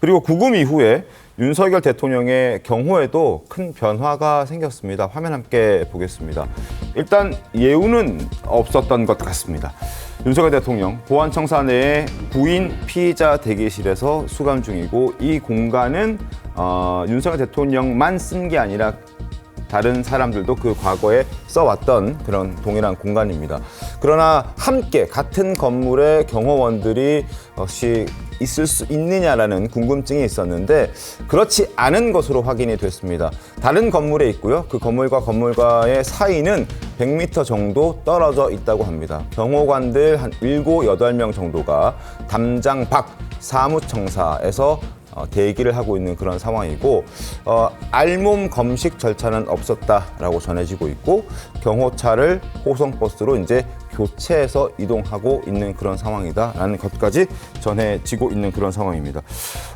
그리고 구금 이후에 윤석열 대통령의 경호에도 큰 변화가 생겼습니다. 화면 함께 보겠습니다. 일단 예우는 없었던 것 같습니다. 윤석열 대통령 보안청사 내에 구인 피의자 대기실에서 수감 중이고 이 공간은 윤석열 대통령만 쓴 게 아니라 다른 사람들도 그 과거에 써왔던 그런 동일한 공간입니다. 그러나 함께 같은 건물에 경호원들이 혹시 있을 수 있느냐라는 궁금증이 있었는데 그렇지 않은 것으로 확인이 됐습니다. 다른 건물에 있고요. 그 건물과 건물과의 사이는 100m 정도 떨어져 있다고 합니다. 경호관들 한 7, 8명 정도가 담장 밖 사무청사에서 대기를 하고 있는 그런 상황이고 알몸 검식 절차는 없었다라고 전해지고 있고 경호차를 호송버스로 이제 교체해서 이동하고 있는 그런 상황이다라는 것까지 전해지고 있는 그런 상황입니다.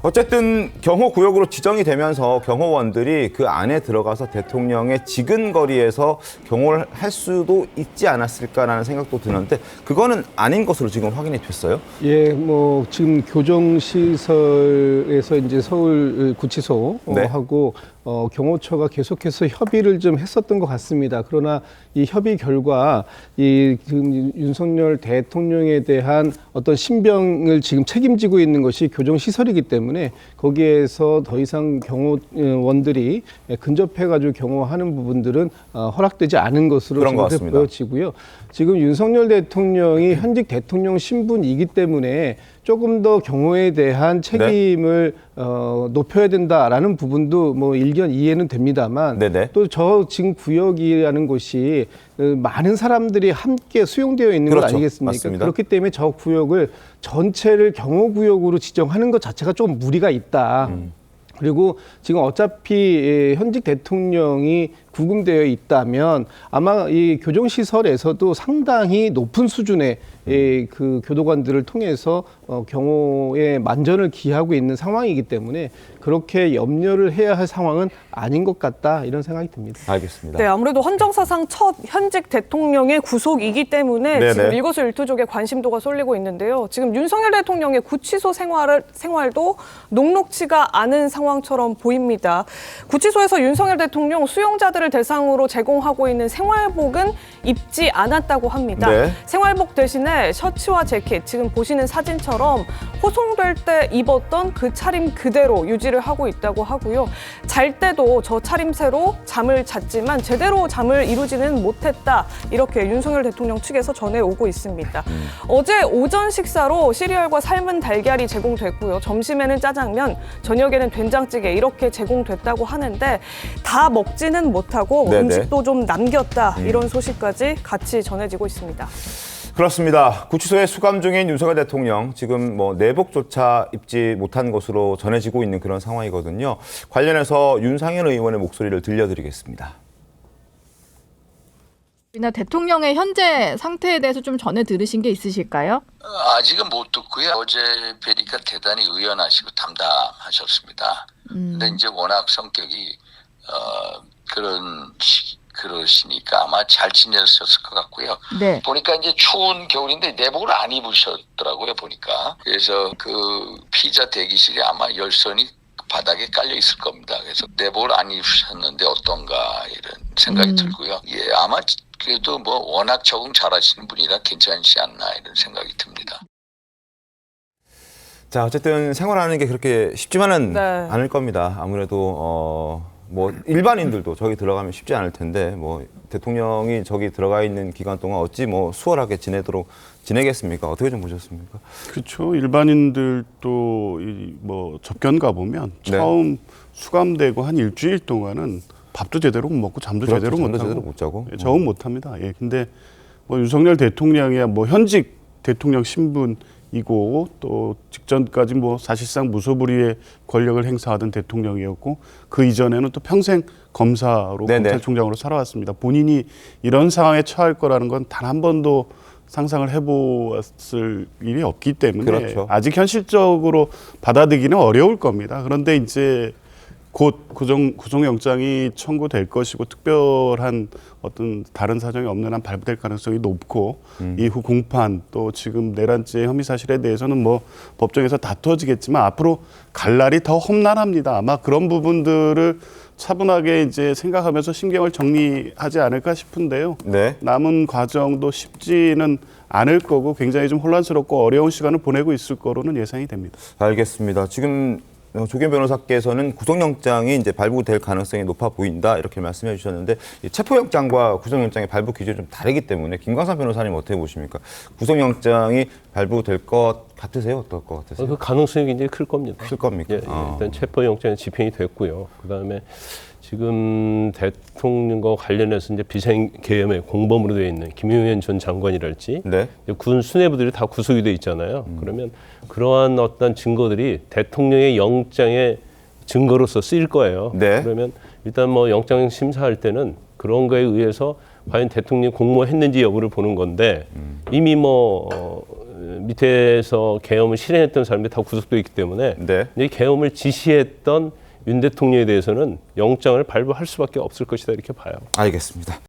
어쨌든 경호구역으로 지정이 되면서 경호원들이 그 안에 들어가서 대통령의 지근거리에서 경호를 할 수도 있지 않았을까라는 생각도 드는데 그거는 아닌 것으로 지금 확인이 됐어요? 예, 뭐 지금 교정시설에서 이제 서울구치소 네. 하고 경호처가 계속해서 협의를 좀 했었던 것 같습니다. 그러나 이 협의 결과 이 지금 윤석열 대통령에 대한 어떤 신병을 지금 책임지고 있는 것이 교정시설이기 때문에 거기에서 더 이상 경호원들이 근접해가지고 경호하는 부분들은 허락되지 않은 것으로 그런 것 지금 같습니다. 보여지고요. 지금 윤석열 대통령이 현직 대통령 신분이기 때문에 조금 더 경호에 대한 책임을 높여야 된다라는 부분도 뭐 일견 이해는 됩니다만 네네. 또 저 지금 구역이라는 곳이 많은 사람들이 함께 수용되어 있는 것 그렇죠. 아니겠습니까? 맞습니다. 그렇기 때문에 저 구역을 전체를 경호구역으로 지정하는 것 자체가 좀 무리가 있다. 그리고 지금 어차피 현직 대통령이 구금되어 있다면 아마 이 교정시설에서도 상당히 높은 수준의 그 교도관들을 통해서 경호에 만전을 기하고 있는 상황이기 때문에 그렇게 염려를 해야 할 상황은 아닌 것 같다 이런 생각이 듭니다. 알겠습니다. 네, 아무래도 헌정사상 첫 현직 대통령의 구속이기 때문에 네네. 지금 일거수일투족의 관심도가 쏠리고 있는데요. 지금 윤석열 대통령의 구치소 생활도 녹록치가 않은 상황처럼 보입니다. 구치소에서 윤석열 대통령 수용자들을 대상으로 제공하고 있는 생활복은 입지 않았다고 합니다. 네. 생활복 대신에 셔츠와 재킷, 지금 보시는 사진처럼 호송될 때 입었던 그 차림 그대로 유지를 하고 있다고 하고요. 잘 때도 저 차림새로 잠을 잤지만 제대로 잠을 이루지는 못했다. 이렇게 윤석열 대통령 측에서 전해오고 있습니다. 어제 오전 식사로 시리얼과 삶은 달걀이 제공됐고요. 점심에는 짜장면, 저녁에는 된장찌개 이렇게 제공됐다고 하는데 다 먹지는 못하고 네네. 음식도 좀 남겼다. 이런 소식까지 같이 전해지고 있습니다. 그렇습니다. 구치소에 수감 중인 윤석열 대통령 지금 뭐 내복조차 입지 못한 것으로 전해지고 있는 그런 상황이거든요. 관련해서 윤상현 의원의 목소리를 들려드리겠습니다. 우리나라 대통령의 현재 상태에 대해서 좀 전해 들으신 게 있으실까요? 아직은 못 듣고요. 어제 뵈니까 대단히 의연하시고 담담하셨습니다. 근데 이제 워낙 성격이 그러시니까 아마 잘 지내셨을 것 같고요. 네. 보니까 이제 추운 겨울인데 내복을 안 입으셨더라고요, 보니까. 그래서 그 피자 대기실이 아마 열선이 바닥에 깔려 있을 겁니다. 그래서 내복을 안 입으셨는데 어떤가 이런 생각이 들고요. 예, 아마 그래도 뭐 워낙 적응 잘하시는 분이라 괜찮지 않나 이런 생각이 듭니다. 자, 어쨌든 생활하는 게 그렇게 쉽지만은 네. 않을 겁니다. 아무래도 뭐 일반인들도 저기 들어가면 쉽지 않을 텐데 뭐 대통령이 저기 들어가 있는 기간 동안 어찌 뭐 수월하게 지내겠습니까? 어떻게 좀 보셨습니까? 그렇죠. 일반인들도 뭐 접견 가 보면 처음 수감되고 한 일주일 동안은 밥도 제대로 못 먹고 잠도 그렇죠. 제대로 못 잠도 하고 제대로 못 자고. 적응 못 합니다. 예. 근데 뭐 윤석열 대통령이야 뭐 현직 대통령 신분이고 또 직전까지 뭐 사실상 무소불위의 권력을 행사하던 대통령이었고 그 이전에는 또 평생 검사로 네네. 검찰총장으로 살아왔습니다. 본인이 이런 상황에 처할 거라는 건 단 한 번도 상상을 해보았을 일이 없기 때문에 그렇죠. 아직 현실적으로 받아들이기는 어려울 겁니다. 그런데 이제 곧 구속영장이 청구될 것이고 특별한 어떤 다른 사정이 없는 한 발부될 가능성이 높고 이후 공판 또 지금 내란죄 혐의 사실에 대해서는 뭐 법정에서 다투어지겠지만 앞으로 갈 날이 더 험난합니다. 아마 그런 부분들을 차분하게 이제 생각하면서 심경을 정리하지 않을까 싶은데요. 네. 남은 과정도 쉽지는 않을 거고 굉장히 좀 혼란스럽고 어려운 시간을 보내고 있을 거로는 예상이 됩니다. 알겠습니다. 지금 조경 변호사께서는 구속영장이 이제 발부될 가능성이 높아 보인다 이렇게 말씀해 주셨는데 이 체포영장과 구속영장의 발부 기준이 좀 다르기 때문에 김광산 변호사님 어떻게 보십니까? 구속영장이 발부될 것 같으세요? 어떨 것 같으세요? 그 가능성이 굉장히 클 겁니다. 클 겁니까? 예, 일단 체포영장이 집행이 됐고요. 그다음에 지금 대통령과 관련해서 이제 비상계엄의 공범으로 되어 있는 김용현 전 장관이랄지 네. 군 수뇌부들이 다 구속이 돼 있잖아요. 그러면 그러한 어떤 증거들이 대통령의 영장의 증거로서 쓰일 거예요. 네. 그러면 일단 뭐 영장 심사할 때는 그런 거에 의해서 과연 대통령이 공모했는지 여부를 보는 건데 이미 뭐 밑에서 계엄을 실행했던 사람들이 다 구속돼 있기 때문에 네. 이 계엄을 지시했던 윤 대통령에 대해서는 영장을 발부할 수밖에 없을 것이다 이렇게 봐요. 알겠습니다.